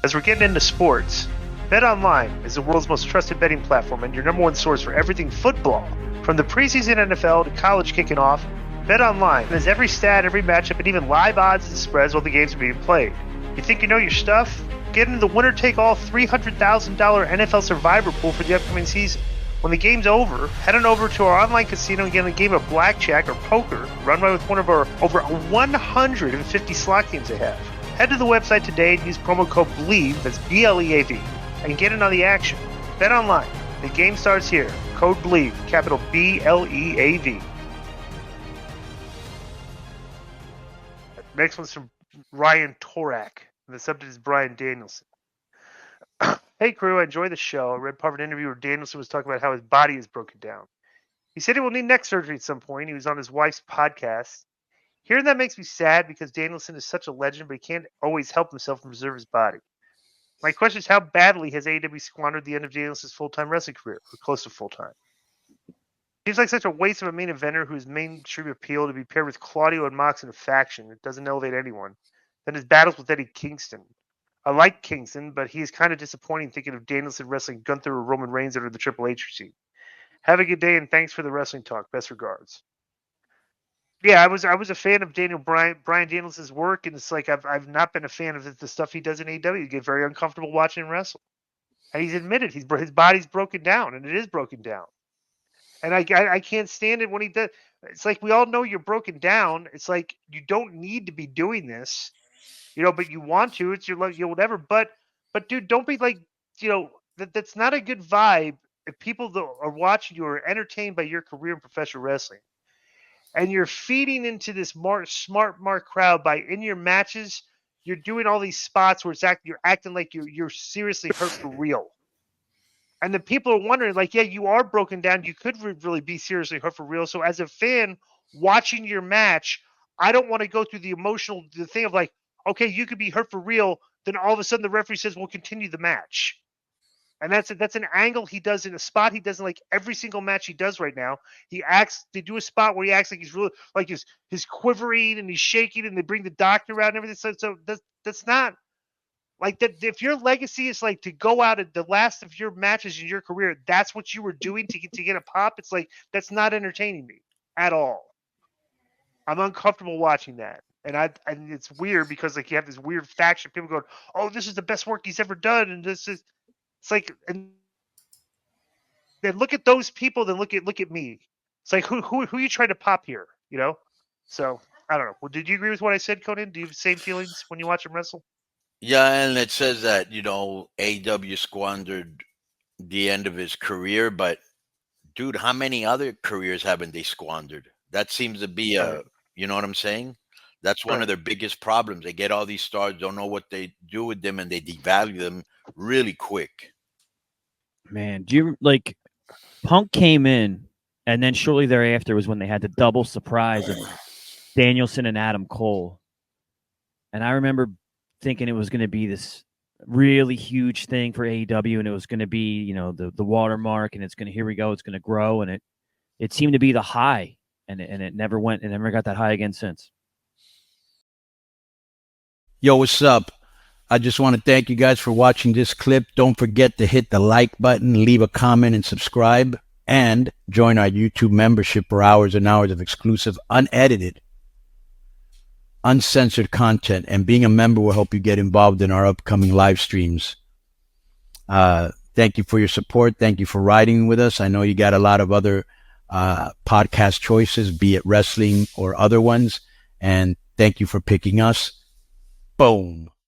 As we're getting into sports, BetOnline is the world's most trusted betting platform and your number one source for everything football. From the preseason NFL to college kicking off, BetOnline has every stat, every matchup, and even live odds and spreads while the games are being played. You think you know your stuff? Get into the winner-take-all $300,000 NFL Survivor pool for the upcoming season. When the game's over, head on over to our online casino and get a game of blackjack or poker run by with one of our over 150 slot games they have. Head to the website today and use promo code BLEAV, that's BLEAV, and get in on the action. Bet online. The game starts here. Code BLEAV, capital BLEAV. Next one's from Ryan Torak, and the subject is Bryan Danielson. Hey crew, I enjoy the show. I read part of an interview where Danielson was talking about how his body is broken down. He said he will need neck surgery at some point. He was on his wife's podcast. Hearing that makes me sad because Danielson is such a legend, but he can't always help himself and preserve his body. My question is, how badly has AEW squandered the end of Danielson's full-time wrestling career, or close to full-time? Seems like such a waste of a main eventer whose mainstream appeal to be paired with Claudio and Mox in a faction. It doesn't elevate anyone. Then his battles with Eddie Kingston. I like Kingston, but he is kind of disappointing thinking of Danielson wrestling Gunther or Roman Reigns under the Triple H regime. Have a good day, and thanks for the wrestling talk. Best regards. Yeah, I was a fan of Bryan Danielson's work, and it's like I've not been a fan of the stuff he does in AEW. You get very uncomfortable watching him wrestle, and he's admitted his body's broken down, and it is broken down. And I can't stand it when he does. It's like we all know you're broken down. It's like you don't need to be doing this, but you want to. It's your whatever. But dude, don't be like, that's not a good vibe. If people that are watching you are entertained by your career in professional wrestling, and you're feeding into this smart mark crowd by in your matches, you're doing all these spots where you're acting like you're seriously hurt for real. And the people are wondering, like, yeah, you are broken down. You could really be seriously hurt for real. So as a fan watching your match, I don't want to go through the thing of like, okay, you could be hurt for real. Then all of a sudden the referee says, we'll continue the match. And that's an angle he does in a spot he does in like every single match he does right now. They do a spot where he acts like he's really like he's quivering and he's shaking, and they bring the doctor out and everything. So that's not like that. If your legacy is like to go out at the last of your matches in your career, that's what you were doing to get a pop. It's like, that's not entertaining me at all. I'm uncomfortable watching that. And it's weird because like you have this weird faction. People going, oh, this is the best work he's ever done. And it's like, and then look at those people. Then look at me. It's like, who are you trying to pop here? So I don't know. Well, did you agree with what I said, Conan? Do you have the same feelings when you watch him wrestle? Yeah, and it says that, AEW squandered the end of his career, but dude, how many other careers haven't they squandered? That seems to be you know what I'm saying? That's one of their biggest problems. They get all these stars, don't know what they do with them, and they devalue them really quick. Man, do you like Punk came in, and then shortly thereafter was when they had the double surprise of Danielson and Adam Cole. And I remember thinking it was going to be this really huge thing for AEW, and it was going to be, the watermark, and here we go, it's going to grow, and it seemed to be the high, and it never went, and never got that high again since. Yo, what's up? I just want to thank you guys for watching this clip. Don't forget to hit the like button, leave a comment, and subscribe, and join our YouTube membership for hours and hours of exclusive, unedited, uncensored content. And being a member will help you get involved in our upcoming live streams. Thank you for your support. Thank you for riding with us. I know you got a lot of other podcast choices, be it wrestling or other ones. And thank you for picking us. Boom.